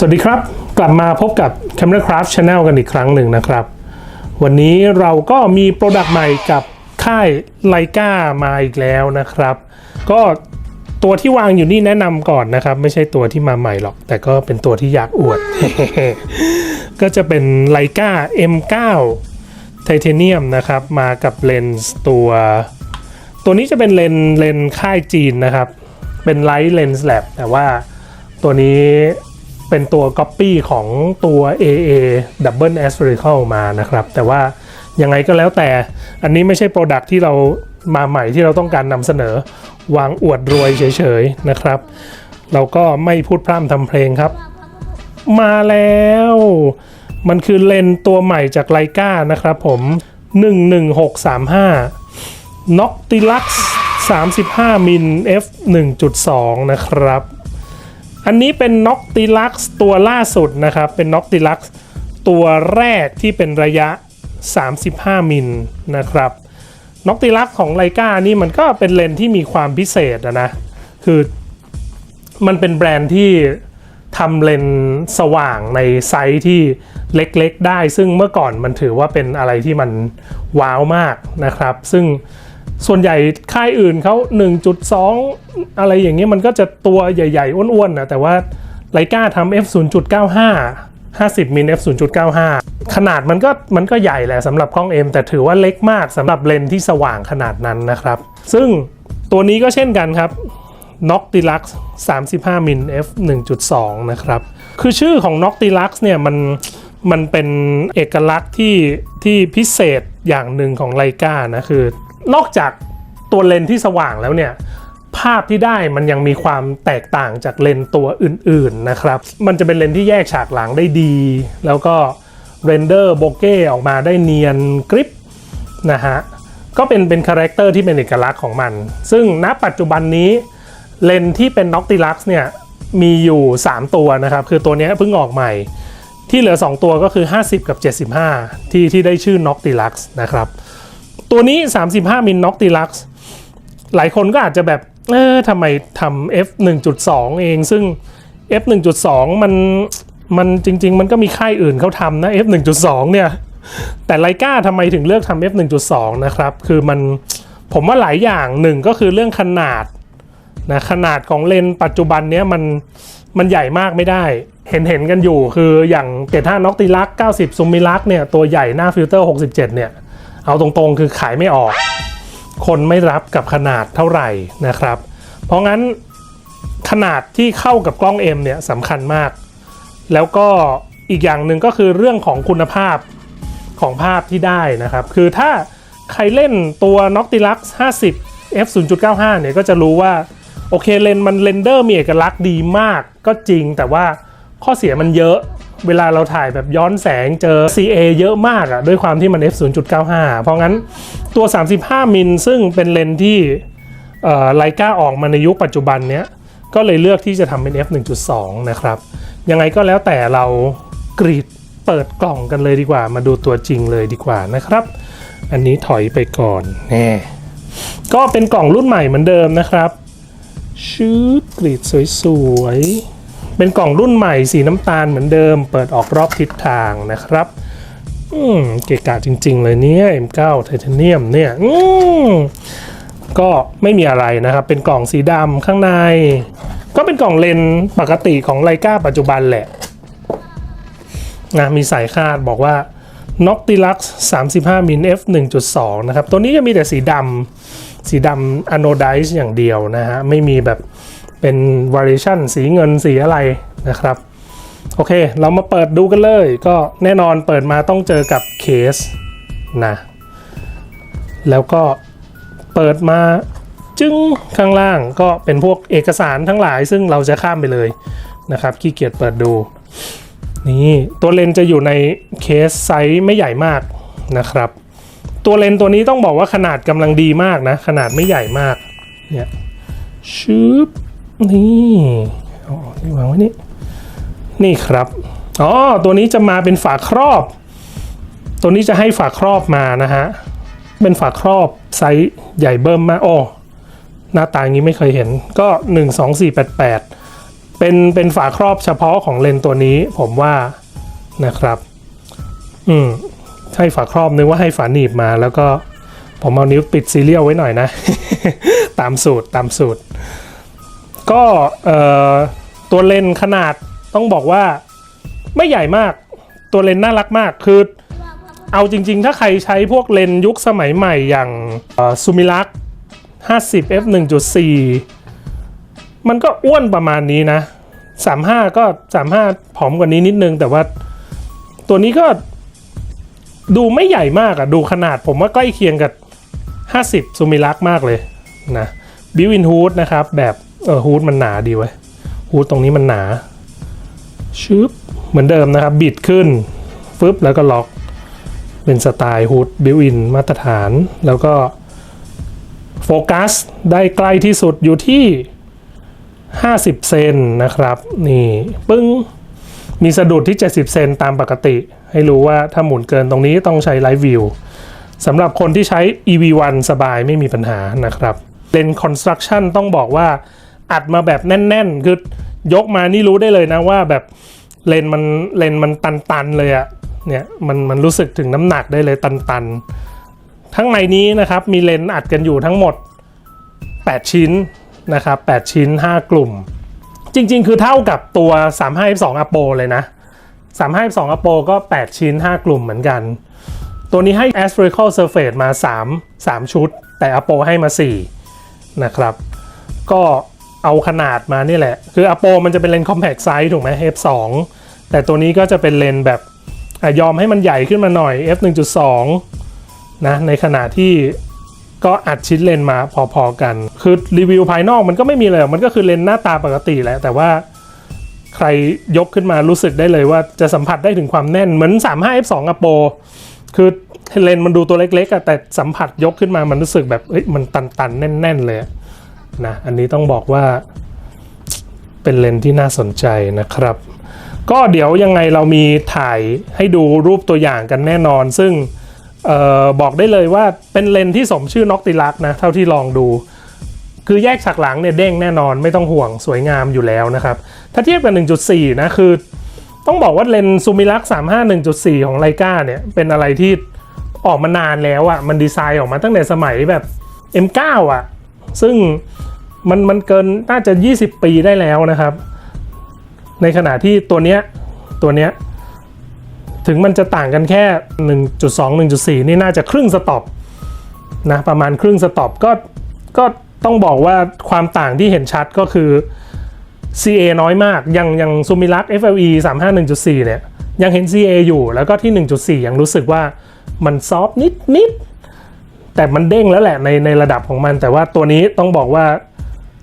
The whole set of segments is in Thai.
สวัสดีครับกลับมาพบกับ Camera Craft Channel กันอีกครั้งหนึ่งนะครับวันนี้เราก็มีโปรดักต์ใหม่กับค่ายไลกามาอีกแล้วนะครับก็ตัวที่วางอยู่นี่แนะนำก่อนนะครับไม่ใช่ตัวที่มาใหม่หรอกแต่ก็เป็นตัวที่อยากอวด ก็จะเป็นไลกา M9 ไทเทเนียมนะครับมากับเลนส์ตัวนี้จะเป็นเลนส์ค่ายจีนนะครับเป็น Light Lens Lab แต่ว่าตัวนี้เป็นตัว Copy ของตัว AA Double Aspherical มานะครับแต่ว่ายังไงก็แล้วแต่อันนี้ไม่ใช่ Product ที่เรามาใหม่ที่เราต้องการนำเสนอวางอวดรวยเฉยๆนะครับเราก็ไม่พูดพร่ำทำเพลงครับมาแล้วมันคือเลนส์ตัวใหม่จากไลกานะครับผม11635 Noctilux 35 มิล f 1.2 นะครับอันนี้เป็น Noctilux ตัวล่าสุดนะครับเป็น Noctilux ตัวแรกที่เป็นระยะ35 มิลนะครับ Noctilux ของไลกานี่มันก็เป็นเลนส์ที่มีความพิเศษนะคือมันเป็นแบรนด์ที่ทำเลนส์สว่างในไซส์ที่เล็กๆได้ซึ่งเมื่อก่อนมันถือว่าเป็นอะไรที่มันว้าวมากนะครับซึ่งส่วนใหญ่ค่ายอื่นเขา 1.2 อะไรอย่างเงี้ยมันก็จะตัวใหญ่ๆอ้วนๆนะแต่ว่าไลกาทำ f 0.95 50 มิล f 0.95 ขนาดมันก็ใหญ่แหละสำหรับกล้อง M แต่ถือว่าเล็กมากสำหรับเลนส์ที่สว่างขนาดนั้นนะครับซึ่งตัวนี้ก็เช่นกันครับ Noctilux 35 มิล f 1.2 นะครับคือชื่อของ Noctilux เนี่ยมันเป็นเอกลักษณ์ที่พิเศษอย่างหนึ่งของไลกานะคือนอกจากตัวเลนส์ที่สว่างแล้วเนี่ยภาพที่ได้มันยังมีความแตกต่างจากเลนส์ตัวอื่นๆนะครับมันจะเป็นเลนส์ที่แยกฉากหลังได้ดีแล้วก็เรนเดอร์โบเก้ออกมาได้เนียนกริปนะฮะก็เป็นคาแรคเตอร์ที่เป็นเอกลักษณ์ของมันซึ่งณปัจจุบันนี้เลนส์ที่เป็น Noctilux เนี่ยมีอยู่3ตัวนะครับคือตัวนี้เพิ่งออกใหม่ที่เหลือ2ตัวก็คือ50กับ75ที่ได้ชื่อ Noctilux นะครับตัวนี้35 มิล Noctilux หลายคนก็อาจจะแบบทำไมทำ f 1.2 เองซึ่ง f 1.2 มันจริงๆมันก็มีค่ายอื่นเขาทำนะ f 1.2 เนี่ยแต่ไลกาทำไมถึงเลือกทำ f 1.2 นะครับคือผมว่าหลายอย่างหนึ่งก็คือเรื่องขนาดนะขนาดของเลนส์ปัจจุบันเนี้ยมันใหญ่มากไม่ได้เห็นกันอยู่คืออย่าง75 Noctilux 90 Summilux เนี่ยตัวใหญ่หน้าฟิลเตอร์67เนี่ยเอาตรงๆคือขายไม่ออกคนไม่รับกับขนาดเท่าไหร่นะครับเพราะงั้นขนาดที่เข้ากับกล้อง M เนี่ยสำคัญมากแล้วก็อีกอย่างหนึ่งก็คือเรื่องของคุณภาพของภาพที่ได้นะครับคือถ้าใครเล่นตัว Noctilux 50 f 0.95 เนี่ยก็จะรู้ว่าโอเคเลนส์มันเรนเดอร์มีเอกลักษณ์ดีมากก็จริงแต่ว่าข้อเสียมันเยอะเวลาเราถ่ายแบบย้อนแสงเจอ CA เยอะมากอะด้วยความที่มัน f 0.95 เพราะงั้นตัว35 มิลซึ่งเป็นเลนส์ที่ไลกาออกมาในยุคปัจจุบันเนี้ยก็เลยเลือกที่จะทำเป็น f 1.2 นะครับยังไงก็แล้วแต่เรากรีดเปิดกล่องกันเลยดีกว่ามาดูตัวจริงเลยดีกว่านะครับอันนี้ถอยไปก่อนแน่ก็เป็นกล่องรุ่นใหม่เหมือนเดิมนะครับชืดกรีดสวยๆเป็นกล่องรุ่นใหม่สีน้ำตาลเหมือนเดิมเปิดออกรอบทิศทางนะครับเก๋กะจริงๆเลยเนี่ย M9 ไทเทเนียมเนี่ยก็ไม่มีอะไรนะครับเป็นกล่องสีดำข้างในก็เป็นกล่องเลนส์ปกติของไลกาปัจจุบันแหละนะมีสายคาดบอกว่า Noctilux 35 มิล f 1.2 นะครับตัวนี้จะมีแต่สีดำ anodized อย่างเดียวนะฮะไม่มีแบบเป็น variation สีเงินสีอะไรนะครับโอเคเรามาเปิดดูกันเลยก็แน่นอนเปิดมาต้องเจอกับเคสนะแล้วก็เปิดมาจึ้งข้างล่างก็เป็นพวกเอกสารทั้งหลายซึ่งเราจะข้ามไปเลยนะครับขี้เกียจเปิดดูนี่ตัวเลนส์จะอยู่ในเคสไซส์ไม่ใหญ่มากนะครับตัวเลนส์ตัวนี้ต้องบอกว่าขนาดกำลังดีมากนะขนาดไม่ใหญ่มากเนี่ยชืบนี่นี่วางไว้นี่ครับตัวนี้จะมาเป็นฝาครอบตัวนี้จะให้ฝาครอบมานะฮะเป็นฝาครอบไซส์ใหญ่เบิ่มมากหน้าตาอย่างนี้ไม่เคยเห็นก็12488 เป็นฝาครอบเฉพาะของเลนส์ตัวนี้ผมว่านะครับให้ฝาครอบนึกว่าให้ฝาหนีบมาแล้วก็ผมเอานิ้วปิดซีเรียลไว้หน่อยนะ ตามสูตรก็ตัวเลนส์ขนาดต้องบอกว่าไม่ใหญ่มากตัวเลนส์น่ารักมากคือเอาจริงๆถ้าใครใช้พวกเลนส์ยุคสมัยใหม่อย่างซูมิลัก50 f 1.4 มันก็อ้วนประมาณนี้นะ35ก็35ผอมกว่านี้นิดนึงแต่ว่าตัวนี้ก็ดูไม่ใหญ่มากอะดูขนาดผมว่าใกล้เคียงกับ50ซูมิลักมากเลยนะบิวอินฮูดนะครับแบบฮูดมันหนาดีไว้ฮูดตรงนี้มันหนาชึบเหมือนเดิมนะครับบิดขึ้นฟึบแล้วก็ล็อกเป็นสไตล์ฮูดบิวอินมาตรฐานแล้วก็โฟกัสได้ใกล้ที่สุดอยู่ที่50เซนนะครับนี่ปึ้งมีสะดุดที่70เซนตามปกติให้รู้ว่าถ้าหมุนเกินตรงนี้ต้องใช้ไลฟ์วิวสำหรับคนที่ใช้ EV1 สบายไม่มีปัญหานะครับเลนส์คอนสตรักชั่นต้องบอกว่าอัดมาแบบแน่นๆคือยกมานี่รู้ได้เลยนะว่าแบบเลนส์มันตันๆเลยอะเนี่ยมันรู้สึกถึงน้ำหนักได้เลยตันๆทั้งในนี้นะครับมีเลนส์อัดกันอยู่ทั้งหมด8ชิ้นนะครับ8ชิ้น5กลุ่มจริงๆคือเท่ากับตัว35 f2 Apo เลยนะ35 f2 Apo ก็8ชิ้น5กลุ่มเหมือนกันตัวนี้ให้ aspherical surface มา3ชุดแต่ Apo ให้มา4นะครับก็เอาขนาดมานี่แหละคือ Apo มันจะเป็นเลนส์ compact size ถูกไหม f2 แต่ตัวนี้ก็จะเป็นเลนส์แบบยอมให้มันใหญ่ขึ้นมาหน่อย f 1.2 นะในขณะที่ก็อัดชิ้นเลนส์มาพอๆกันคือรีวิวภายนอกมันก็ไม่มีเลยมันก็คือเลนส์หน้าตาปกติแหละแต่ว่าใครยกขึ้นมารู้สึกได้เลยว่าจะสัมผัสได้ถึงความแน่นเหมือน35 f2 Apo คือเลนส์มันดูตัวเล็กๆแต่สัมผัสยกขึ้นมามันรู้สึกแบบมันตันๆแน่นๆเลยนะอันนี้ต้องบอกว่าเป็นเลนส์ที่น่าสนใจนะครับก็เดี๋ยวยังไงเรามีถ่ายให้ดูรูปตัวอย่างกันแน่นอนซึ่งบอกได้เลยว่าเป็นเลนส์ที่สมชื่อน็อกติลักนะเท่าที่ลองดูคือแยกฉากหลังเนี่ยเด้งแน่นอนไม่ต้องห่วงสวยงามอยู่แล้วนะครับถ้าเทียบกับ 1.4 นะคือต้องบอกว่าเลนส์ซูมิลัก35 1.4 ของไลกาเนี่ยเป็นอะไรที่ออกมานานแล้วอ่ะมันดีไซน์ออกมาตั้งแต่สมัยแบบ M9 อ่ะซึ่งมันเกินน่าจะ20 ปีได้แล้วนะครับในขณะที่ตัวเนี้ยถึงมันจะต่างกันแค่ 1.2 1.4 นี่น่าจะครึ่งสต็อปนะประมาณครึ่งสต็อปก็ต้องบอกว่าความต่างที่เห็นชัดก็คือ CA น้อยมากอย่างซูมิลัก FLE 35 1.4 เนี่ยยังเห็น CA อยู่แล้วก็ที่ 1.4 ยังรู้สึกว่ามันซอฟต์นิดแต่มันเด้งแล้วแหละในระดับของมันแต่ว่าตัวนี้ต้องบอกว่า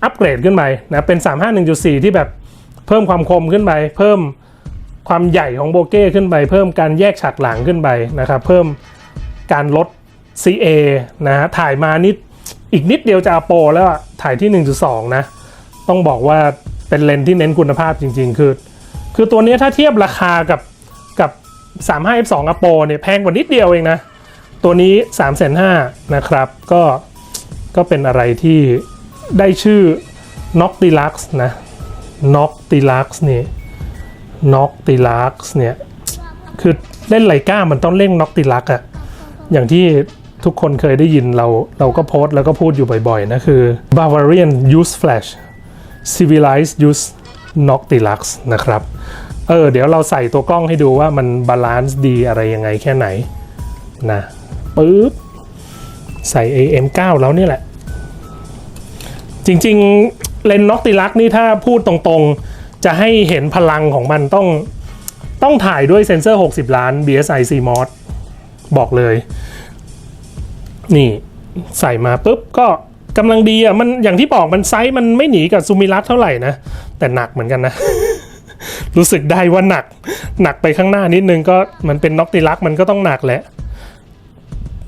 อัปเกรดขึ้นไปนะเป็น 35 1.4 ที่แบบเพิ่มความคมขึ้นไปเพิ่มความใหญ่ของโบเก้ขึ้นไปเพิ่มการแยกฉากหลังขึ้นไปนะครับเพิ่มการลด CA นะฮะถ่ายมาอีกนิดเดียวจะApoแล้วถ่ายที่ 1.2 นะต้องบอกว่าเป็นเลนส์ที่เน้นคุณภาพจริงๆคือตัวนี้ถ้าเทียบราคากับ35 f2 Apo เนี่ยแพงกว่านิดเดียวเองนะตัวนี้ 350,000 นะครับก็เป็นอะไรที่ได้ชื่อ Noctilux นะ Noctilux นี่Noctilux เนี่ยคือเล่นไลกามันต้องเล่น Noctilux อะอย่างที่ทุกคนเคยได้ยินเราก็โพสต์แล้วก็พูดอยู่บ่อยๆนะคือ Bavarian use flash civilized use Noctilux นะครับเดี๋ยวเราใส่ตัวกล้องให้ดูว่ามันบาลานซ์ดีอะไรยังไงแค่ไหนนะปึ๊บใส่ AM9 แล้วนี่แหละจริงๆเลนส์ Noctilux นี่ถ้าพูดตรงๆจะให้เห็นพลังของมันต้องถ่ายด้วยเซ็นเซอร์60 ล้าน BSI CMOS บอกเลยนี่ใส่มาปุ๊บก็กำลังดีอ่ะมันอย่างที่บอกมันไซส์มันไม่หนีกับซูมิลัสเท่าไหร่นะแต่หนักเหมือนกันนะ รู้สึกได้ว่าหนักไปข้างหน้านิดนึงก็มันเป็นNoctiluxมันก็ต้องหนักแหละ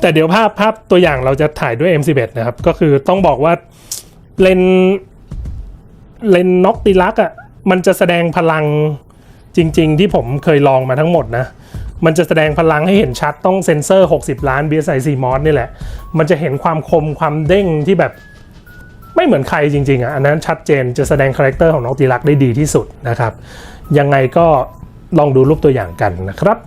แต่เดี๋ยวภาพตัวอย่างเราจะถ่ายด้วย M11 นะครับก็คือต้องบอกว่าเลนNoctiluxอ่ะมันจะแสดงพลังจริงๆที่ผมเคยลองมาทั้งหมดนะมันจะแสดงพลังให้เห็นชัดต้องเซ็นเซอร์60 ล้าน BSI CMOS นี่แหละมันจะเห็นความคมความเด้งที่แบบไ ไม่เหมือนใครจริงๆอ่ะอันนั้นชัดเจนจะแสดงคาแรคเตอร์ของน็อกติลักได้ดีที่สุดนะครับยังไงก็ลองดูรูปตัวอย่างกันนะครับ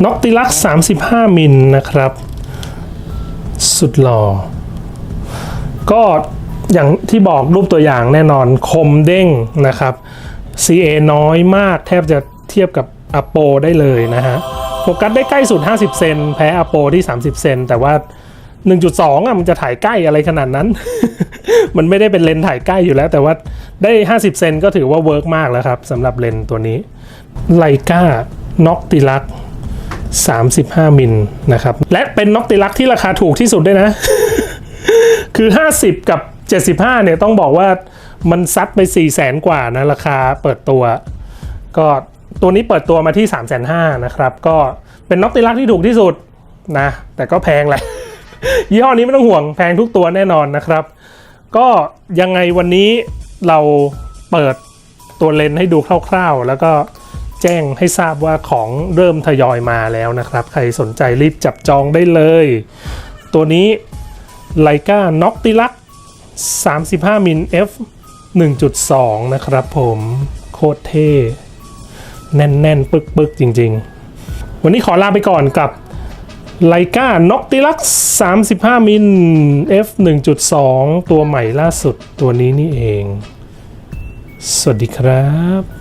น็อกติลัก35 มิลนะครับสุดหล่อก็อย่างที่บอกรูปตัวอย่างแน่นอนคมเด้งนะครับ CA น้อยมากแทบจะเทียบกับ Apo ได้เลยนะฮะโฟกัสได้ใกล้สุด50 เซนแพ้ Apo ที่30 เซนแต่ว่า 1.2 อ่ะมันจะถ่ายใกล้อะไรขนาดนั้น มันไม่ได้เป็นเลนส์ถ่ายใกล้อยู่แล้วแต่ว่าได้50 เซนก็ถือว่าเวิร์กมากแล้วครับสำหรับเลนส์ตัวนี้ไลกาน็อกติลัก35 มิลนะครับและเป็นน็อกติลักที่ราคาถูกที่สุดด้วยนะ คือ50กับ75เนี่ยต้องบอกว่ามันซัดไป400,000 กว่านะราคาเปิดตัวก็ตัวนี้เปิดตัวมาที่ 350,000 นะครับก็เป็นน็อกติลักที่ถูกที่สุดนะแต่ก็แพงแหละ ยี่ห้อนี้ไม่ต้องห่วงแพงทุกตัวแน่นอนนะครับก็ยังไงวันนี้เราเปิดตัวเลนส์ให้ดูคร่าวๆแล้วก็แจ้งให้ทราบว่าของเริ่มทยอยมาแล้วนะครับใครสนใจรีบจับจองได้เลยตัวนี้ไลกาน็อกติลัก35 มิล f 1.2 นะครับผมโคตรเท่แน่นๆปึกๆจริงๆวันนี้ขอลาไปก่อนกับไลกาน็อกติลัก35 มิล f 1.2 ตัวใหม่ล่าสุดตัวนี้นี่เองสวัสดีครับ